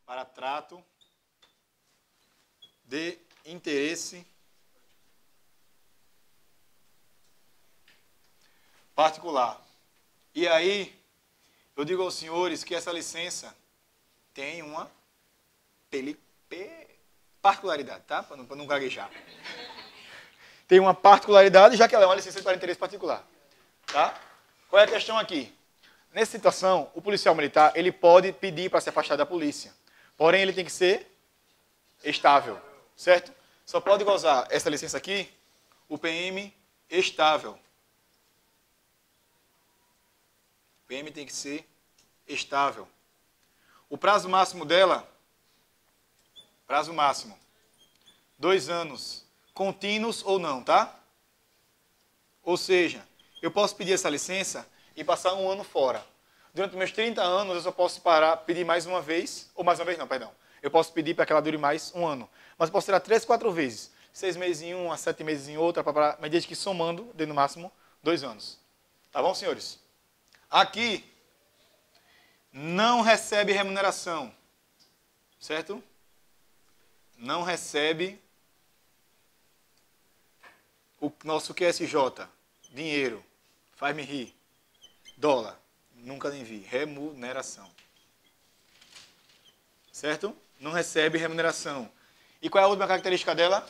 para trato de interesse particular. E aí, eu digo aos senhores que essa licença tem uma particularidade, tá? Para não gaguejar. Tem uma particularidade, já que ela é uma licença para interesse particular. Tá? Qual é a questão aqui? Nessa situação, o policial militar ele pode pedir para se afastar da polícia. Porém, ele tem que ser estável. Certo? Só pode gozar essa licença aqui o PM estável. O PM tem que ser estável. O prazo máximo dela, 2 anos, contínuos ou não, tá? Ou seja, eu posso pedir essa licença e passar 1 ano fora. Durante meus 30 anos, eu só posso pedir mais uma vez, ou mais uma vez não, perdão. Eu posso pedir para que ela dure mais 1 ano. Mas eu posso tirar 3, 4 vezes. 6 meses em uma, 7 meses em outra, mas desde que somando, dê no máximo 2 anos. Tá bom, senhores? Aqui, não recebe remuneração. Certo? Não recebe o nosso QSJ. Dinheiro. Faz-me rir. Dólar. Nunca nem vi. Remuneração. Certo? Não recebe remuneração. E qual é a última característica dela?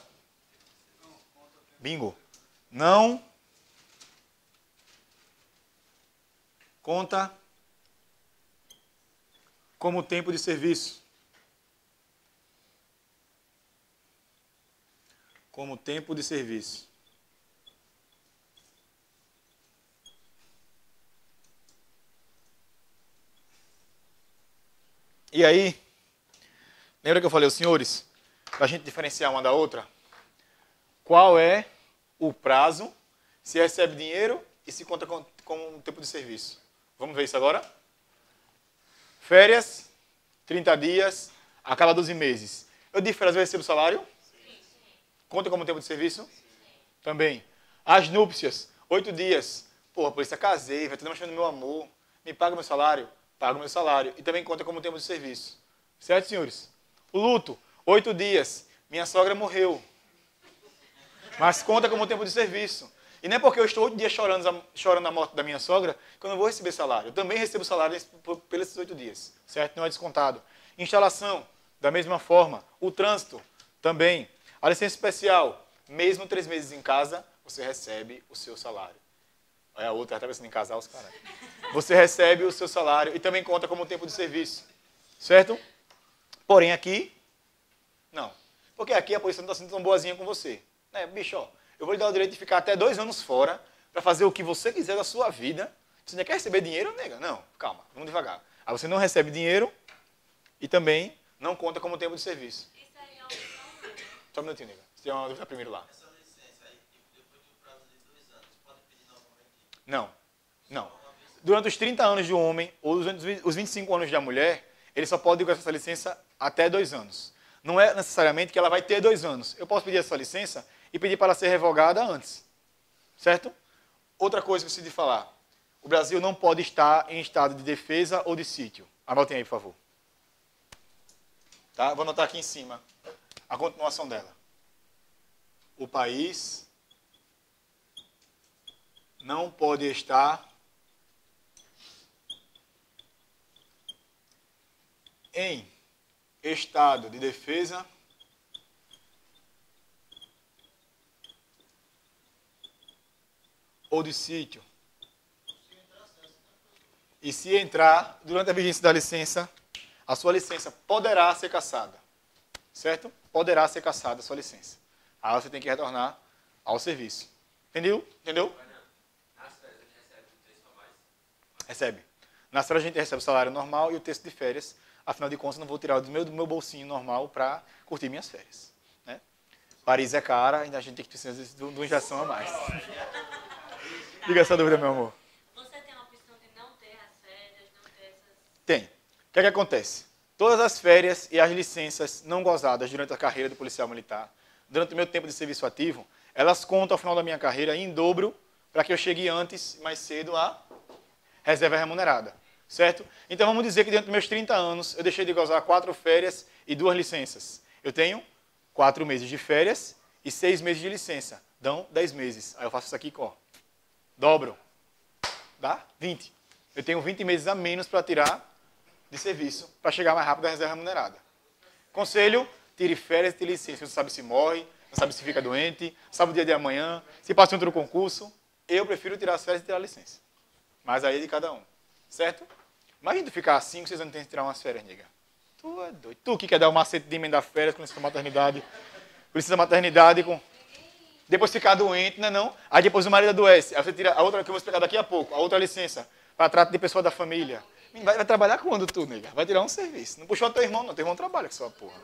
Bingo. Não conta como tempo de serviço. Como tempo de serviço. E aí, lembra que eu falei aos senhores, para a gente diferenciar uma da outra, qual é o prazo, se recebe dinheiro e se conta com tempo de serviço? Vamos ver isso agora? Férias, 30 dias, a cada 12 meses. Eu de férias eu recebo salário? Sim. Conta como tempo de serviço? Sim. Também. As núpcias, 8 dias. Porra, por isso eu casei, vai ter demonstrando meu amor. Me paga meu salário? Paga meu salário. E também conta como tempo de serviço. Certo, senhores? O luto, 8 dias. Minha sogra morreu. Mas conta como tempo de serviço. E não é porque eu estou 8 dias chorando a morte da minha sogra que eu não vou receber salário. Eu também recebo salário pelos 8 dias. Certo? Não é descontado. Instalação, da mesma forma. O trânsito, também. A licença especial, mesmo 3 meses em casa, você recebe o seu salário. Olha a outra, está pensando em casar os caras. Você recebe o seu salário e também conta como tempo de serviço. Certo? Porém aqui, não. Porque aqui a polícia não está sendo tão boazinha com você. Né, bicho, ó, eu vou lhe dar o direito de ficar até 2 anos fora para fazer o que você quiser da sua vida. Você ainda quer receber dinheiro, nega? Não, calma, vamos devagar. Aí você não recebe dinheiro e também não conta como tempo de serviço. Isso aí é uma opção, né? Só um minutinho, nega. Você tem uma dúvida primeiro lá. Essa licença aí, depois do prazo de 2 anos, pode pedir novamente? Não, não. Durante os 30 anos do homem ou os 25 anos da mulher, ele só pode ir com essa licença até 2 anos. Não é necessariamente que ela vai ter 2 anos. Eu posso pedir essa licença e pedir para ela ser revogada antes. Certo? Outra coisa que eu preciso de falar. O Brasil não pode estar em estado de defesa ou de sítio. Anotem aí, por favor. Tá? Vou anotar aqui em cima a continuação dela. O país não pode estar em estado de defesa ou de sítio. E se entrar, durante a vigência da licença, a sua licença poderá ser cassada. Certo? Poderá ser cassada a sua licença. Aí você tem que retornar ao serviço. Entendeu? Entendeu? Nas férias a gente recebe um texto a mais? Recebe. Nas férias a gente recebe o salário normal e o texto de férias. Afinal de contas, eu não vou tirar do meu bolsinho normal para curtir minhas férias. Né? Paris é cara, ainda a gente tem que precisar de uma injeção a mais. Diga essa dúvida, meu amor. Você tem a opção de não ter as férias, não ter essas... Tem. O que é que acontece? Todas as férias e as licenças não gozadas durante a carreira do policial militar, durante o meu tempo de serviço ativo, elas contam ao final da minha carreira em dobro para que eu chegue antes, mais cedo, à reserva remunerada. certo? Então vamos dizer que dentro dos meus 30 anos eu deixei de gozar 4 férias e 2 licenças. Eu tenho 4 meses de férias e 6 meses de licença. Dão 10 meses. Aí eu faço isso aqui, ó. Dobro. Dá 20. Eu tenho 20 meses a menos para tirar de serviço, para chegar mais rápido à reserva remunerada. Conselho, tire férias e tire licença. Você não sabe se morre, não sabe se fica doente, sabe o dia de amanhã, se passa em outro concurso. Eu prefiro tirar as férias e tirar a licença. Mas aí é de cada um. Certo? Imagina tu ficar 5, 6 anos tentando tirar umas férias, nega. Tu é doido. Tu que quer dar o macete de emendar férias com licença maternidade. Precisa maternidade com... Depois ficar doente, não é não? Aí depois o marido adoece. Aí você tira a outra que eu vou explicar daqui a pouco, a outra licença, para trato de pessoa da família. Vai trabalhar quando tu, nega? Vai tirar um serviço. Não puxou teu irmão, não. Teu irmão trabalha com sua porra.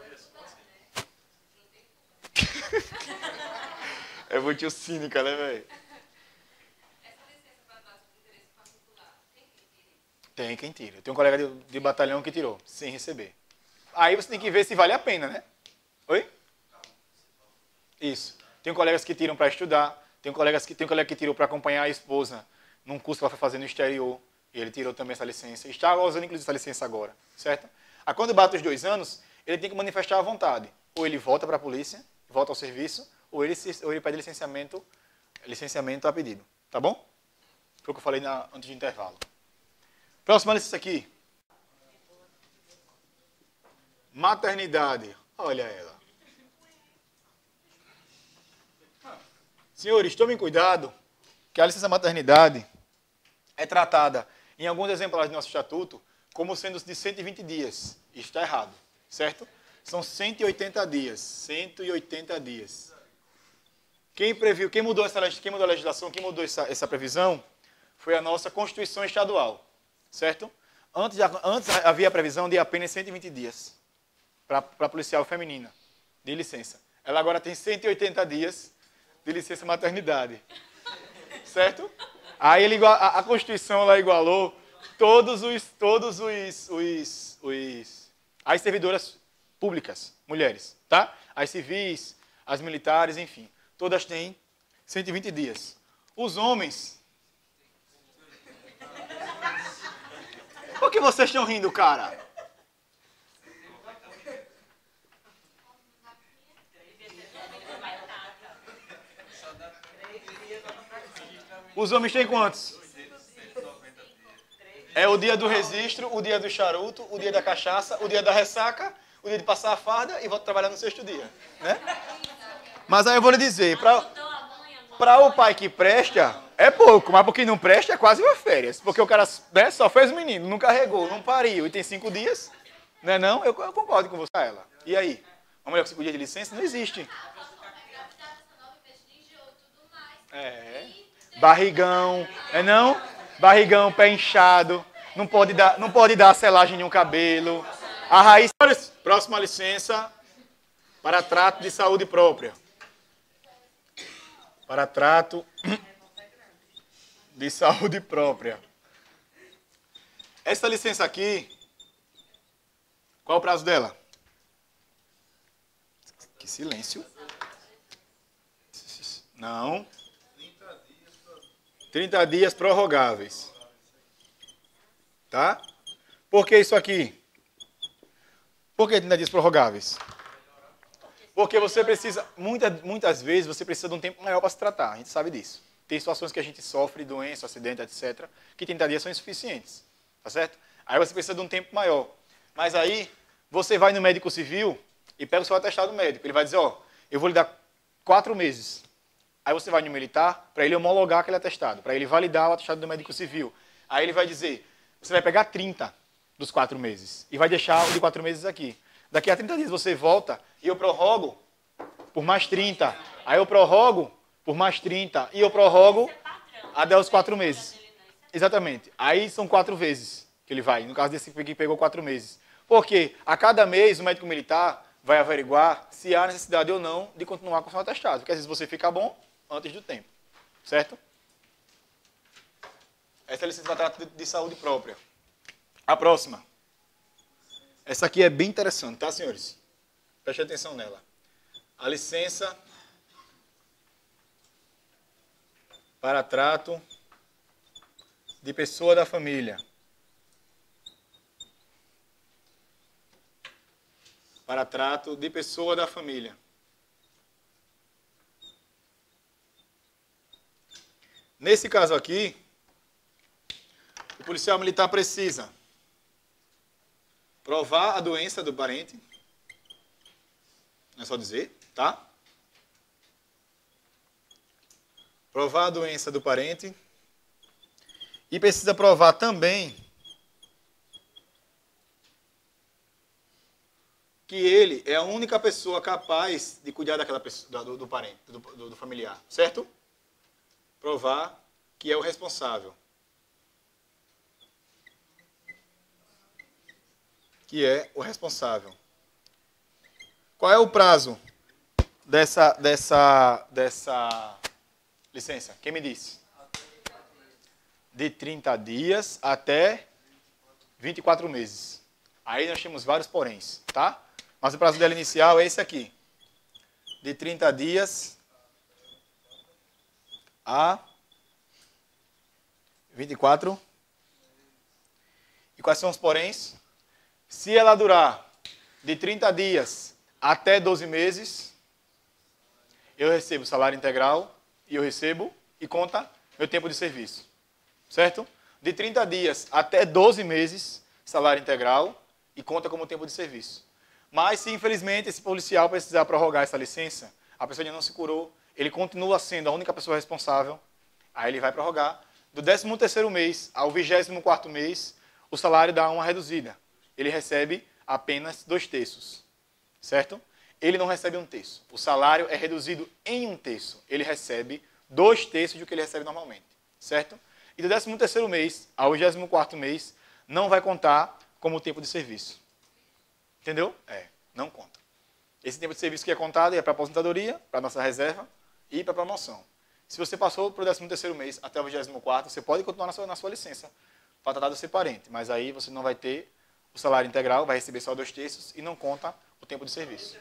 É muito cínica, né, velho? Essa licença para base de interesse particular, tem quem tire? Tem quem tira. Tem um colega de batalhão que tirou, sem receber. Aí você tem que ver se vale a pena, né? Oi? Isso. Tem colegas que tiram para estudar, tem um colega que tirou para acompanhar a esposa num curso que ela foi fazer no exterior, e ele tirou também essa licença. Está usando, inclusive, essa licença agora, certo? Aí, quando bate os 2 anos, ele tem que manifestar a vontade. Ou ele volta para a polícia, volta ao serviço, ou ele pede licenciamento a pedido. Tá bom? Foi o que eu falei antes do intervalo. Próxima licença aqui. Maternidade. Olha ela. Senhores, tomem cuidado que a licença maternidade é tratada em alguns exemplares do nosso estatuto como sendo de 120 dias. Isso está errado, certo? São 180 dias. 180 dias. Quem mudou a legislação, quem mudou essa previsão foi a nossa Constituição Estadual, certo? Antes havia a previsão de apenas 120 dias para policial feminina de licença. Ela agora tem 180 dias de licença maternidade, certo? Aí a Constituição ela igualou as servidoras públicas, mulheres, tá? As civis, as militares, enfim, todas têm 120 dias. Os homens... Por que vocês estão rindo, cara? Os homens têm quantos? É o dia do registro, o dia do charuto, o dia da cachaça, o dia da ressaca, o dia de passar a farda e volta trabalhar no 6º dia, né? Mas aí eu vou lhe dizer, para o pai que presta, é pouco, mas porque não presta é quase uma férias. Porque o cara, né, só fez o menino, não carregou, não pariu e tem 5 dias, né, não? Eu concordo com você, ela. E aí? Uma mulher com 5 dias de licença não existe. É. Barrigão, não? Barrigão, pé inchado, não pode dar selagem em um cabelo. A raiz... Próxima licença para trato de saúde própria. Para trato de saúde própria. Essa licença aqui, qual o prazo dela? Que silêncio. Não. 30 dias prorrogáveis. Tá? Por que isso aqui? Por que 30 dias prorrogáveis? Porque você precisa, muitas vezes, você precisa de um tempo maior para se tratar. A gente sabe disso. Tem situações que a gente sofre, doença, acidente, etc., que 30 dias são insuficientes. Tá certo? Aí você precisa de um tempo maior. Mas aí, você vai no médico civil e pega o seu atestado médico. Ele vai dizer, ó, eu vou lhe dar 4 meses. Aí você vai no militar para ele homologar aquele atestado, para ele validar o atestado do médico civil. Aí ele vai dizer, você vai pegar 30 dos 4 meses e vai deixar o de 4 meses aqui. Daqui a 30 dias você volta e eu prorrogo por mais 30. Aí eu prorrogo por mais 30 e eu prorrogo até os 4 meses. Exatamente. Aí são 4 vezes que ele vai, no caso desse que pegou 4 meses. Porque a cada mês o médico militar vai averiguar se há necessidade ou não de continuar com o seu atestado. Porque às vezes você fica bom antes do tempo. Certo? Essa é a licença para trato de saúde própria. A próxima. Essa aqui é bem interessante, tá, senhores? Preste atenção nela. A licença para trato de pessoa da família. para trato de pessoa da família. Nesse caso aqui, o policial militar precisa provar a doença do parente. Não é só dizer, tá? Provar a doença do parente. E precisa provar também que ele é a única pessoa capaz de cuidar daquela pessoa, do parente, do familiar, certo? Provar que é o responsável. Que é o responsável. Qual é o prazo dessa licença? Quem me disse? De 30 dias até 24 meses. Aí nós temos vários poréns, tá? Mas o prazo dela inicial é esse aqui. De 30 dias a 24. E quais são os poréns? Se ela durar de 30 dias até 12 meses, eu recebo salário integral e eu recebo e conta meu tempo de serviço. Certo? De 30 dias até 12 meses, salário integral e conta como tempo de serviço. Mas se infelizmente esse policial precisar prorrogar essa licença, a pessoa ainda não se curou, ele continua sendo a única pessoa responsável, aí ele vai prorrogar. Do 13º mês ao 24º mês, o salário dá uma reduzida. Ele recebe apenas 2/3, certo? Ele não recebe 1/3. O salário é reduzido em 1/3. Ele recebe 2/3 do que ele recebe normalmente, certo? E do 13º mês ao 24º mês, não vai contar como tempo de serviço. Entendeu? Não conta. Esse tempo de serviço que é contado é para aposentadoria, para nossa reserva e para promoção. Se você passou para o 13º mês até o 24º, você pode continuar na sua licença para tratar do seu parente, mas aí você não vai ter o salário integral, vai receber só 2/3 e não conta o tempo de serviço.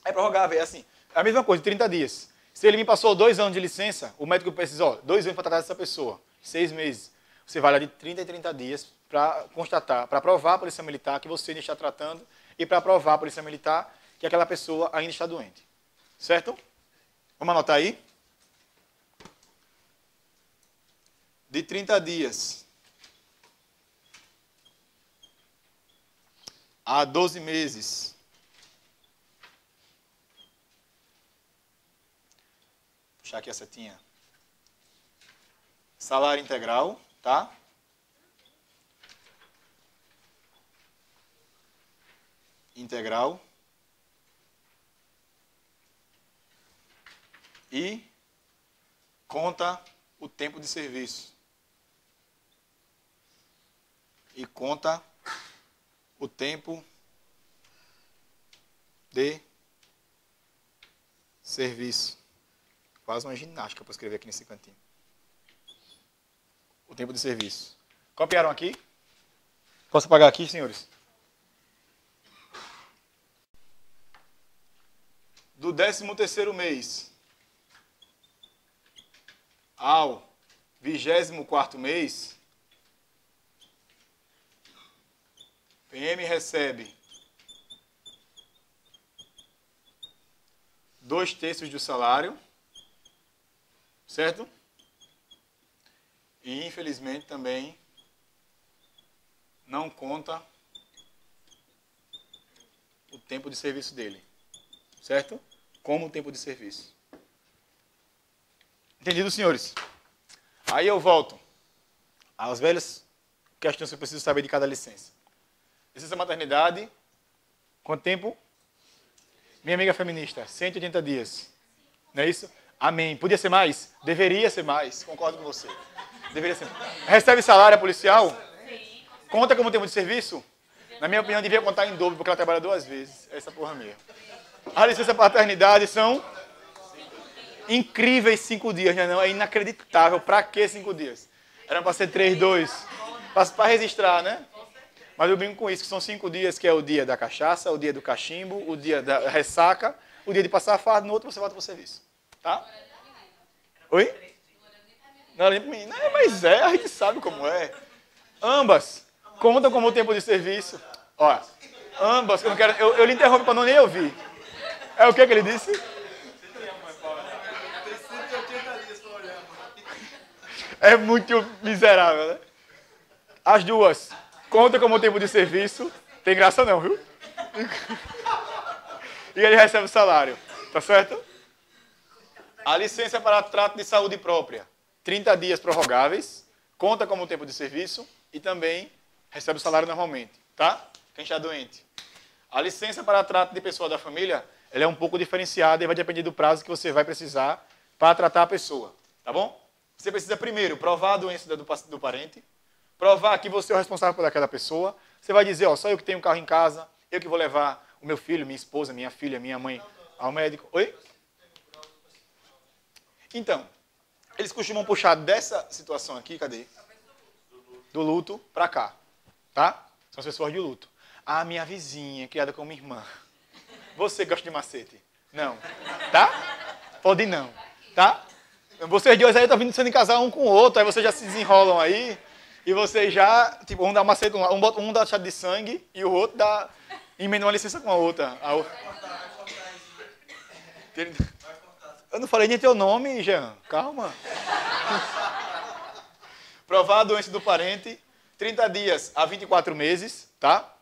É prorrogável, é assim. É a mesma coisa, 30 dias. Se ele me passou 2 anos de licença, o médico precisa, 2 anos para tratar dessa pessoa, 6 meses. Você vai lá de 30 em 30 dias para constatar, para provar à polícia militar que você ainda está tratando e para provar à polícia militar que aquela pessoa ainda está doente. Certo? Vamos anotar aí? De 30 dias a 12 meses. Vou puxar aqui a setinha. Salário integral, tá? Integral. E conta o tempo de serviço. E conta o tempo de serviço. Quase uma ginástica para escrever aqui nesse cantinho. O tempo de serviço. Copiaram aqui? Posso apagar aqui, senhores? Do 13º mês ao 24º mês, PM recebe 2/3 do salário, certo? E infelizmente também não conta o tempo de serviço dele, certo? Como tempo de serviço. Entendido, senhores? Aí eu volto às velhas questões que eu preciso saber de cada licença. Licença maternidade, quanto tempo? Minha amiga feminista, 180 dias. Não é isso? Amém. Podia ser mais? Deveria ser mais. Concordo com você. Deveria ser mais. Recebe salário policial? Conta como tempo de serviço? Na minha opinião, devia contar em dobro, porque ela trabalha 2 vezes. Essa porra mesmo. A licença paternidade são incríveis 5 dias, né? Não, é inacreditável. Pra que 5 dias? Era para ser 3, 2. Para registrar, né? Mas eu brinco com isso, que são 5 dias, que é o dia da cachaça, o dia do cachimbo, o dia da ressaca, o dia de passar fardo, no outro você volta para o serviço. Tá? Oi? Não era nem para mim. Não, mas a gente sabe como é. Ambas contam como tempo de serviço. Olha, Ambas, eu não quero. Eu lhe interrompo para não nem ouvir. É o que ele disse? Tem 180 dias para olhar, mano. É muito miserável, né? As duas. Conta como tempo de serviço. Tem graça não, viu? E ele recebe o salário. Tá certo? A licença para trato de saúde própria. 30 dias prorrogáveis. Conta como tempo de serviço. E também recebe o salário normalmente. Tá? Quem está doente. A licença para trato de pessoa da família, ela é um pouco diferenciada e vai depender do prazo que você vai precisar para tratar a pessoa. Tá bom? Você precisa primeiro provar a doença do parente, provar que você é o responsável por aquela pessoa. Você vai dizer, ó, só eu que tenho um carro em casa, eu que vou levar o meu filho, minha esposa, minha filha, minha mãe ao médico. Oi? Então, eles costumam puxar dessa situação aqui, cadê? Do luto para cá. Tá? São as pessoas de luto. Ah, minha vizinha, criada como irmã. Você gosta de macete? Não. Tá? Pode não. Tá? Vocês dois aí estão vindo sendo em casar um com o outro, aí vocês já se desenrolam aí, e vocês já, tipo, um dá macete, um dá chá de sangue, e o outro dá, emenda uma licença com a outra. Eu não falei nem teu nome, Jean. Calma. Provar a doença do parente, 30 dias a 24 meses, tá?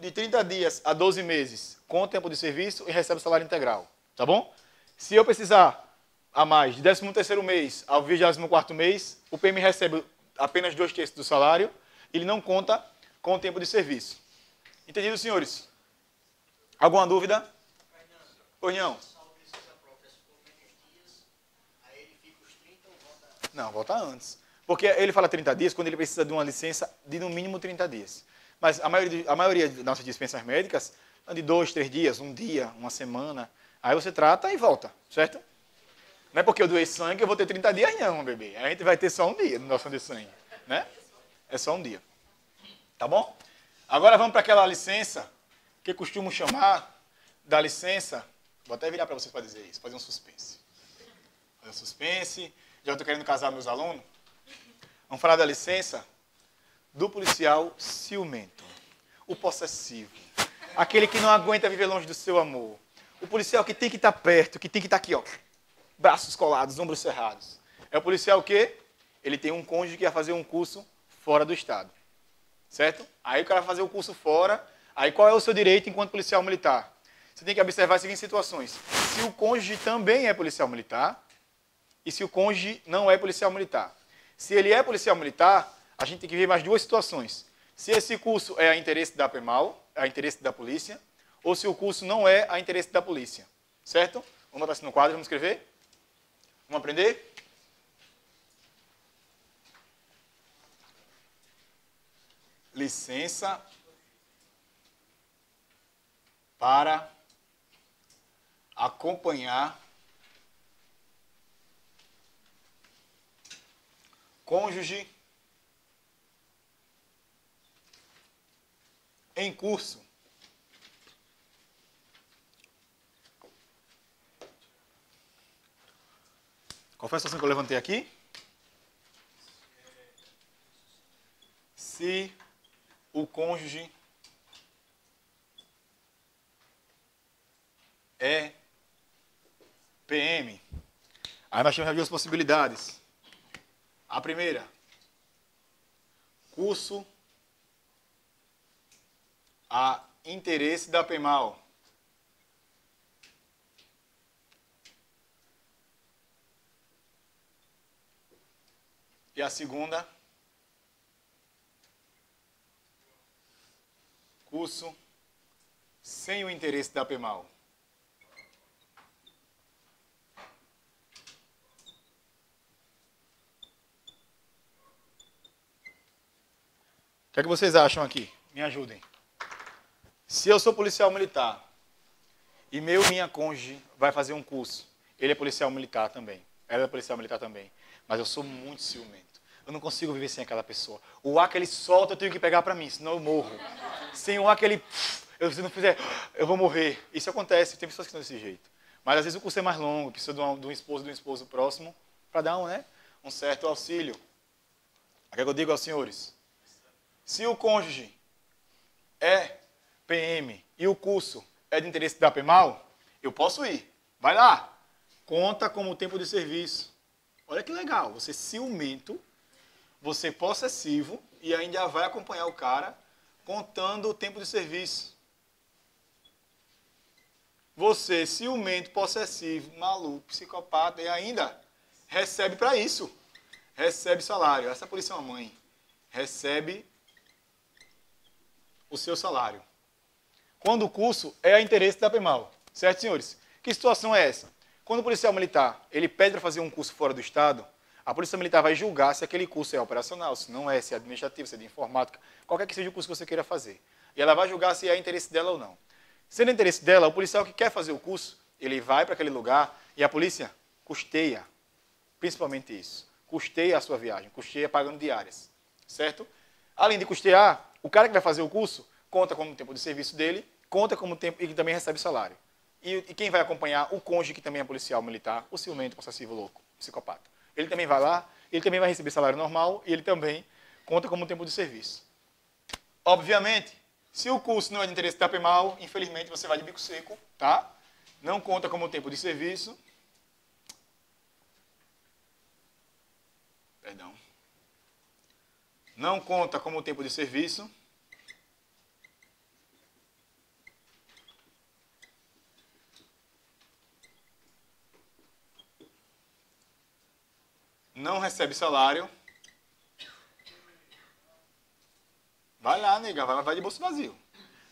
De 30 dias a 12 meses com o tempo de serviço e recebe o salário integral, tá bom? Se eu precisar a mais de 13º mês ao 24º mês, o PM recebe apenas 2/3 do salário, ele não conta com o tempo de serviço. Entendido, senhores? Alguma dúvida? Pois não? Não, volta antes. Porque ele fala 30 dias quando ele precisa de uma licença de no mínimo 30 dias. Mas a maioria das nossas dispensas médicas são de 2, 3 dias, um dia, uma semana. Aí você trata e volta, certo? Não é porque eu doei sangue que eu vou ter 30 dias não, bebê. A gente vai ter só um dia de doação de sangue, né? É só um dia. Tá bom? Agora vamos para aquela licença que costumo chamar da licença. Vou até virar para vocês para dizer isso, fazer um suspense. Fazer um suspense. Já estou querendo casar meus alunos. Vamos falar da licença do policial ciumento, o possessivo, aquele que não aguenta viver longe do seu amor, o policial que tem que estar perto, que tem que estar aqui, ó, braços colados, ombros cerrados. É o policial que ele tem um cônjuge que ia fazer um curso fora do estado, certo? Aí o cara vai fazer o curso fora, aí qual é o seu direito enquanto policial militar? Você tem que observar as seguintes situações: se o cônjuge também é policial militar e se o cônjuge não é policial militar. Se ele é policial militar, a gente tem que ver mais duas situações. Se esse curso é a interesse da PEMAL, a interesse da polícia, ou se o curso não é a interesse da polícia. Certo? Vamos botar isso no quadro, vamos escrever? Vamos aprender? Licença para acompanhar cônjuge em curso. Qual foi a situação que eu levantei aqui? Se o cônjuge é PM. Aí nós temos duas possibilidades. A primeira, curso a interesse da PEMAL. E a segunda, curso sem o interesse da PEMAL. O que é que vocês acham aqui? Me ajudem. Se eu sou policial militar e minha cônjuge vai fazer um curso, ele é policial militar também, ela é policial militar também, mas eu sou muito ciumento. Eu não consigo viver sem aquela pessoa. O ar que ele solta eu tenho que pegar para mim, senão eu morro. Sem o ar que ele... se não fizer, eu vou morrer. Isso acontece, tem pessoas que estão desse jeito. Mas às vezes o curso é mais longo, precisa de um esposo próximo para dar um certo auxílio. O que eu digo aos senhores? Se o cônjuge é PM e o curso é de interesse da PEMAL, eu posso ir. Vai lá. Conta como tempo de serviço. Olha que legal. Você ciumento, você possessivo e ainda vai acompanhar o cara contando o tempo de serviço. Você, ciumento, possessivo, maluco, psicopata e ainda recebe para isso. Recebe salário. Essa polícia é uma mãe. Recebe o seu salário. Quando o curso é a interesse da PEMAL. Certo, senhores? Que situação é essa? Quando o policial militar ele pede para fazer um curso fora do estado, a polícia militar vai julgar se aquele curso é operacional, se não é, se é administrativo, se é de informática, qualquer que seja o curso que você queira fazer. E ela vai julgar se é interesse dela ou não. Sendo interesse dela, o policial que quer fazer o curso, ele vai para aquele lugar e a polícia custeia, principalmente isso. Custeia a sua viagem, custeia pagando diárias, certo? Além de custear, o cara que vai fazer o curso conta como tempo de serviço dele, conta como tempo e também recebe salário. E quem vai acompanhar? O cônjuge, que também é policial militar, o ciumento, possessivo, louco, psicopata. Ele também vai lá, ele também vai receber salário normal e ele também conta como tempo de serviço. Obviamente, se o curso não é de interesse da PEMAL, infelizmente você vai de bico seco, tá? Não conta como tempo de serviço. Perdão. Não conta como tempo de serviço. Não recebe salário. Vai lá, nega, vai de bolso vazio.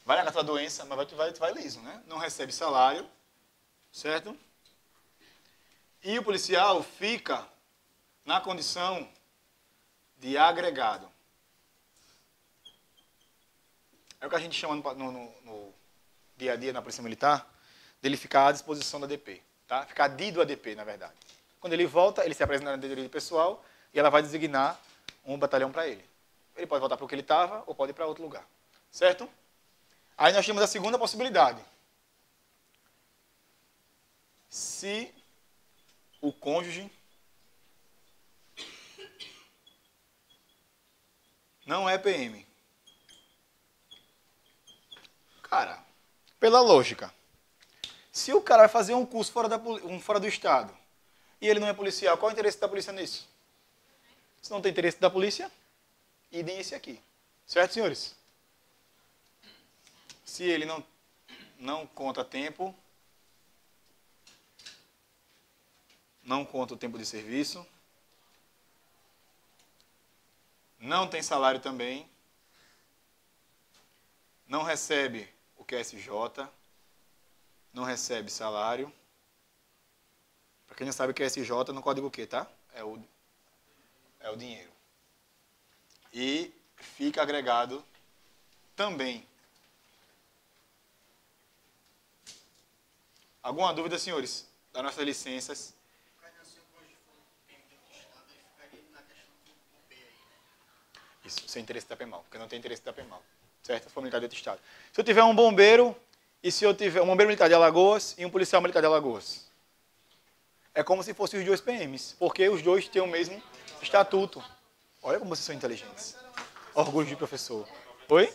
Vai lá com a tua doença, mas vai liso, né? Não recebe salário, certo? E o policial fica na condição de agregado. É o que a gente chama no dia a dia na Polícia Militar, dele ficar à disposição da DP, tá? Ficar adido à DP, na verdade. Quando ele volta, ele se apresenta na diretoria pessoal e ela vai designar um batalhão para ele. Ele pode voltar para o que ele estava ou pode ir para outro lugar. Certo? Aí nós temos a segunda possibilidade. Se o cônjuge não é PM. Cara, pela lógica, se o cara vai fazer um curso fora do estado e ele não é policial, qual é o interesse da polícia nisso? Se não tem interesse da polícia, idem esse aqui. Certo, senhores? Se ele não conta tempo, não conta o tempo de serviço, não tem salário também, não recebe o QSJ, não recebe salário. Para quem não sabe o QSJ, no código o quê, tá? É o dinheiro. E fica agregado também. Alguma dúvida, senhores? Das nossas licenças. Isso, sem interesse da PEMAL, porque não tem interesse da PEMAL. Certo? Se for militar de outro estado. Se eu tiver um bombeiro, e se eu tiver um bombeiro militar de Alagoas e um policial militar de Alagoas, é como se fossem os dois PMs, porque os dois têm o mesmo estatuto. Olha como vocês são inteligentes. Orgulho de professor. Oi?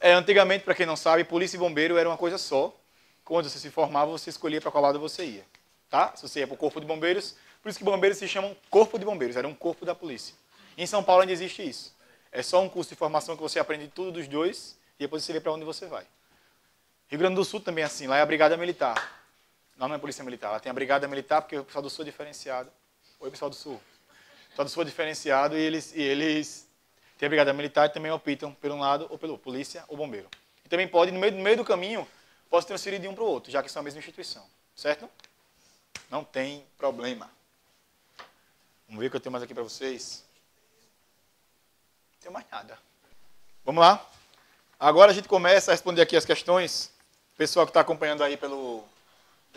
Antigamente, para quem não sabe, polícia e bombeiro era uma coisa só. Quando você se formava, você escolhia para qual lado você ia. Tá? Se você ia para o corpo de bombeiros, por isso que bombeiros se chamam corpo de bombeiros, era um corpo da polícia. Em São Paulo ainda existe isso. É só um curso de formação que você aprende tudo dos dois e depois você vê para onde você vai. Rio Grande do Sul também é assim, lá é a Brigada Militar. Lá não é Polícia Militar, lá tem a Brigada Militar porque o pessoal do Sul é diferenciado. Oi, pessoal do Sul. O pessoal do Sul é diferenciado e eles têm a Brigada Militar e também optam por um lado ou pelo polícia ou bombeiro. E também pode, no meio do caminho, pode transferir de um para o outro, já que são a mesma instituição. Certo? Não tem problema. Vamos ver o que eu tenho mais aqui para vocês. Não tenho mais nada. Vamos lá? Agora a gente começa a responder aqui as questões. O pessoal que está acompanhando aí pelo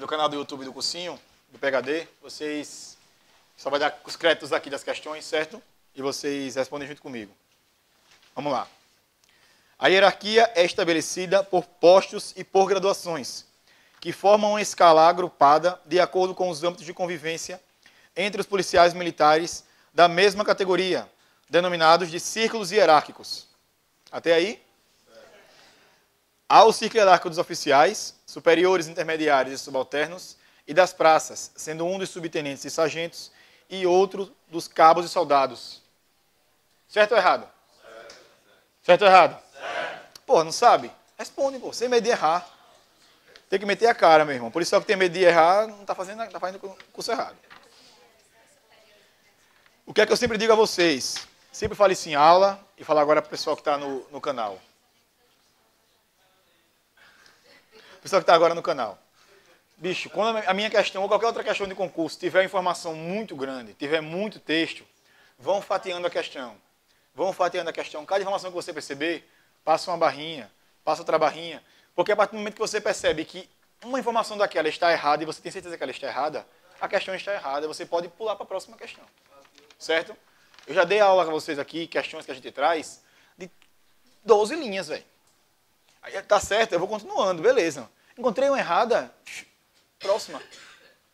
canal do YouTube do Cursinho, do PHD, vocês só vai dar os créditos aqui das questões, certo? E vocês respondem junto comigo. Vamos lá. A hierarquia é estabelecida por postos e por graduações, que formam uma escala agrupada de acordo com os âmbitos de convivência entre os policiais militares da mesma categoria, denominados de círculos hierárquicos. Até aí? Ao círculo hierárquico dos oficiais, superiores, intermediários e subalternos, e das praças, sendo um dos subtenentes e sargentos, e outro dos cabos e soldados. Certo ou errado? Certo ou errado? Pô, não sabe? Responde, pô. Sem medo de errar. Tem que meter a cara, meu irmão. Por isso, só que tem medo de errar, não está fazendo, tá fazendo o curso errado. O que é que eu sempre digo a vocês? Sempre fale isso em aula e falar agora para o pessoal que está no canal. O pessoal que está agora no canal. Bicho, quando a minha questão ou qualquer outra questão de concurso tiver informação muito grande, tiver muito texto, vão fatiando a questão. Vão fatiando a questão. Cada informação que você perceber, passa uma barrinha, passa outra barrinha. Porque a partir do momento que você percebe que uma informação daquela está errada e você tem certeza que ela está errada, a questão está errada, você pode pular para a próxima questão. Certo? Eu já dei aula para vocês aqui, questões que a gente traz, de 12 linhas, velho. Aí tá certo, eu vou continuando, beleza. Encontrei uma errada, próxima.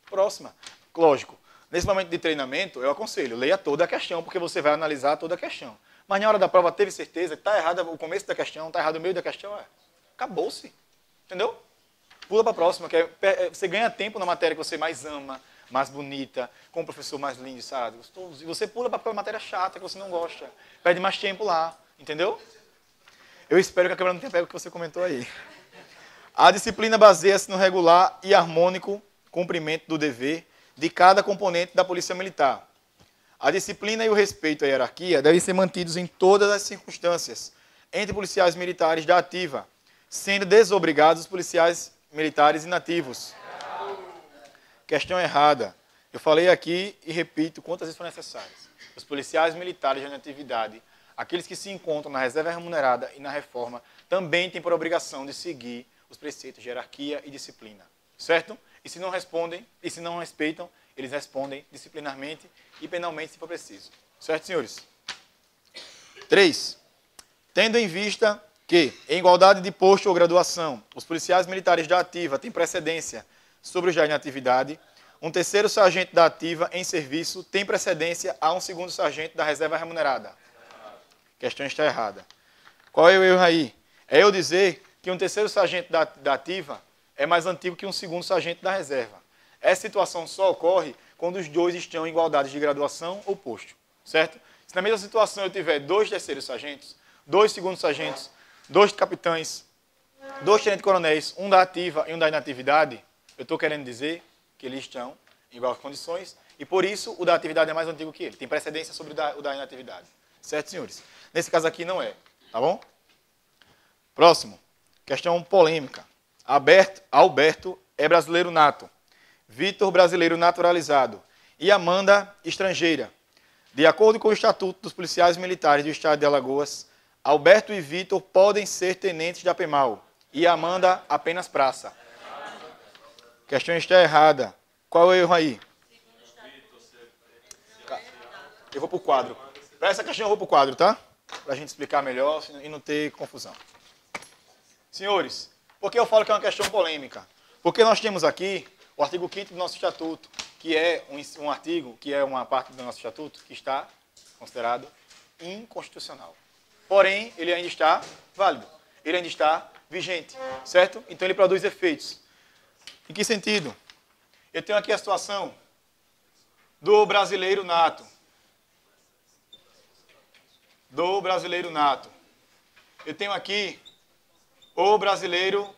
Próxima. Lógico, nesse momento de treinamento, eu aconselho, leia toda a questão, porque você vai analisar toda a questão. Mas na hora da prova, teve certeza que está errado o começo da questão, está errado o meio da questão, acabou-se. Entendeu? Pula para a próxima, que você ganha tempo na matéria que você mais ama, mais bonita, com o professor mais lindo, sabe? Gostoso. E você pula para a matéria chata que você não gosta. Perde mais tempo lá, entendeu? Eu espero que a câmera não tenha pego o que você comentou aí. A disciplina baseia-se no regular e harmônico cumprimento do dever de cada componente da Polícia Militar. A disciplina e o respeito à hierarquia devem ser mantidos em todas as circunstâncias entre policiais militares da ativa, sendo desobrigados os policiais militares inativos. Questão errada. Eu falei aqui e repito quantas vezes for necessárias. Os policiais militares de atividade, aqueles que se encontram na reserva remunerada e na reforma, também têm por obrigação de seguir os preceitos de hierarquia e disciplina. Certo? E se não respondem, e se não respeitam, eles respondem disciplinarmente e penalmente se for preciso. Certo, senhores? 3. Tendo em vista que, em igualdade de posto ou graduação, os policiais militares da ativa têm precedência sobre os já em atividade, um terceiro sargento da ativa em serviço tem precedência a um segundo sargento da reserva remunerada. A questão está errada. Qual é o erro aí? É eu dizer que um terceiro sargento da ativa é mais antigo que um segundo sargento da reserva. Essa situação só ocorre quando os dois estão em igualdade de graduação ou posto. Certo? Se na mesma situação eu tiver 2 terceiros sargentos, 2 segundos sargentos, 2 capitães, 2 tenentes-coronéis, um da ativa e um da inatividade, eu estou querendo dizer que eles estão em iguais condições e, por isso, o da atividade é mais antigo que ele. Tem precedência sobre o da inatividade. Certo, senhores? Nesse caso aqui não é. Tá bom? Próximo. Questão polêmica. Alberto é brasileiro nato. Vitor, brasileiro naturalizado. E Amanda, estrangeira. De acordo com o Estatuto dos Policiais Militares do Estado de Alagoas, Alberto e Vitor podem ser tenentes de APEMAL. E Amanda, apenas praça. A questão está errada. Qual é o erro aí? Eu vou para o quadro. Para essa questão eu vou para o quadro, tá? Para a gente explicar melhor e não ter confusão. Senhores, por que eu falo que é uma questão polêmica? Porque nós temos aqui o artigo 5º do nosso Estatuto, que é um artigo, que é uma parte do nosso Estatuto, que está considerado inconstitucional. Porém, ele ainda está válido. Ele ainda está vigente, certo? Então, ele produz efeitos. Em que sentido? Eu tenho aqui a situação do brasileiro nato. Do brasileiro nato. Eu tenho aqui o brasileiro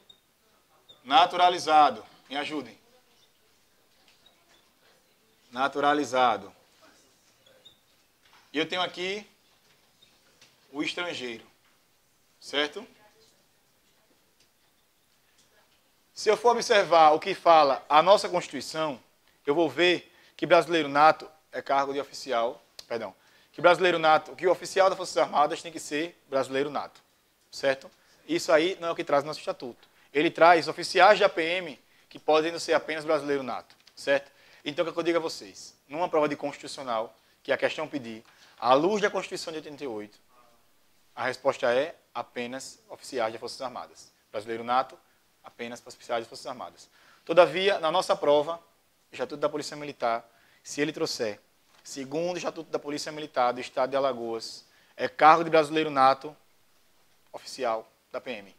naturalizado. Me ajudem. Naturalizado. E eu tenho aqui o estrangeiro. Certo? Se eu for observar o que fala a nossa Constituição, eu vou ver que brasileiro nato é cargo de oficial, perdão, que brasileiro nato, que o oficial das Forças Armadas tem que ser brasileiro nato, certo? Isso aí não é o que traz o nosso Estatuto. Ele traz oficiais de APM que podem não ser apenas brasileiro nato, certo? Então, o que eu digo a vocês? Numa prova de constitucional, que a questão pedir, à luz da Constituição de 88, a resposta é apenas oficiais das Forças Armadas. Brasileiro nato, apenas para oficiais das Forças Armadas. Todavia, na nossa prova, o Estatuto da Polícia Militar, se ele trouxer, segundo o Estatuto da Polícia Militar do Estado de Alagoas, é cargo de brasileiro nato, oficial da PM.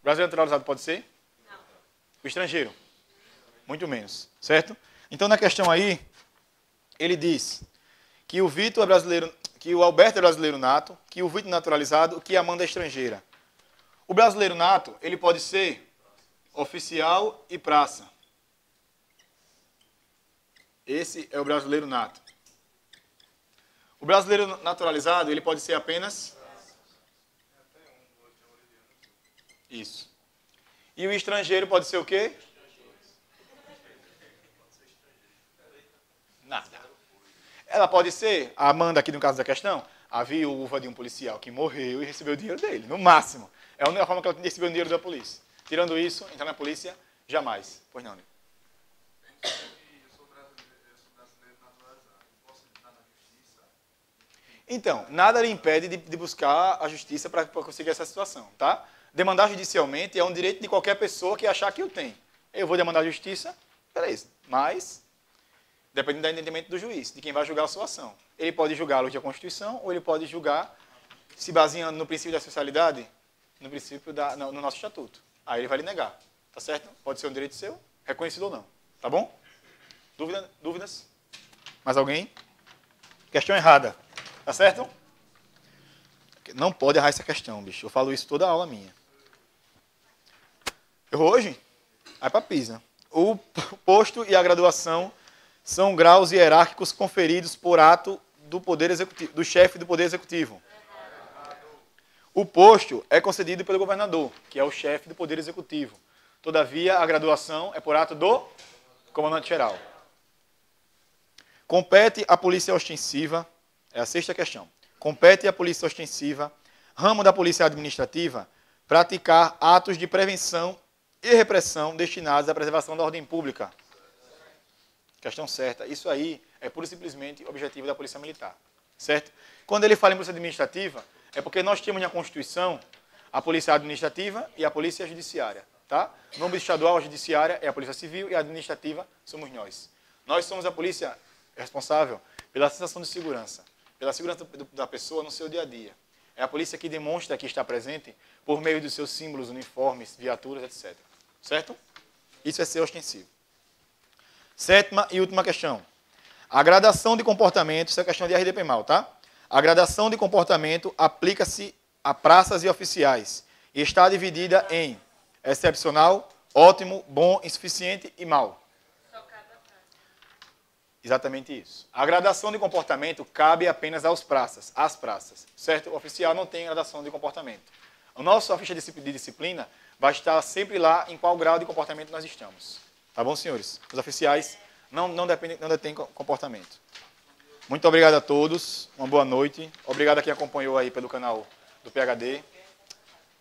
Brasileiro naturalizado pode ser? Não. O estrangeiro? Muito menos, certo? Então, na questão aí, ele diz que o Vitor é brasileiro, que o Alberto é brasileiro nato, que o Vitor é naturalizado, que a Amanda é estrangeira. O brasileiro nato, ele pode ser oficial e praça. Esse é o brasileiro nato. O brasileiro naturalizado, ele pode ser apenas... Isso. E o estrangeiro pode ser o quê? Nada. Ela pode ser, a Amanda aqui no caso da questão, a viúva de um policial que morreu e recebeu o dinheiro dele, no máximo. É a única forma que ela recebeu o dinheiro da polícia. Tirando isso, entrar na polícia, jamais. Pois não, né? Eu sou brasileiro naturalizado. Posso entrar na justiça? Então, nada lhe impede de buscar a justiça para conseguir essa situação, tá? Demandar judicialmente é um direito de qualquer pessoa que achar que o tem. Eu vou demandar a justiça, beleza. Mas, dependendo do entendimento do juiz, de quem vai julgar a sua ação. Ele pode julgar a luz da Constituição ou ele pode julgar, se baseando no princípio da socialidade, no nosso estatuto. Aí ele vai lhe negar, tá certo? Pode ser um direito seu, reconhecido ou não, tá bom? Dúvidas? Mais alguém? Questão errada, tá certo? Não pode errar essa questão, bicho. Eu falo isso toda a aula minha. Errou hoje? Aí para Pisa. O posto e a graduação são graus hierárquicos conferidos por ato do Poder Executivo, do chefe do Poder Executivo. O posto é concedido pelo governador, que é o chefe do Poder Executivo. Todavia, a graduação é por ato do comandante-geral. Compete à polícia ostensiva, é a sexta questão. Compete à polícia ostensiva, ramo da polícia administrativa, praticar atos de prevenção e repressão destinados à preservação da ordem pública. Questão certa. Isso aí é pura e simplesmente objetivo da Polícia Militar. Certo? Quando ele fala em polícia administrativa, é porque nós temos na Constituição a Polícia Administrativa e a Polícia Judiciária. Tá? No âmbito estadual, a Judiciária é a Polícia Civil e a Administrativa somos nós. Nós somos a polícia responsável pela sensação de segurança, pela segurança da pessoa no seu dia a dia. É a polícia que demonstra que está presente por meio dos seus símbolos, uniformes, viaturas, etc. Certo? Isso é ser ostensivo. Sétima e última questão. A gradação de comportamento, isso é questão de RDP-MAL, tá? A gradação de comportamento aplica-se a praças e oficiais e está dividida em excepcional, ótimo, bom, insuficiente e mal. Só cabe a praça. Exatamente isso. A gradação de comportamento cabe apenas às praças, certo? O oficial não tem gradação de comportamento. A nossa ficha de disciplina vai estar sempre lá em qual grau de comportamento nós estamos. Tá bom, senhores? Os oficiais não detêm comportamento. Muito obrigado a todos. Uma boa noite. Obrigado a quem acompanhou aí pelo canal do PHD.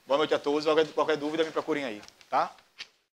Boa noite a todos. Qualquer dúvida, me procurem aí, tá?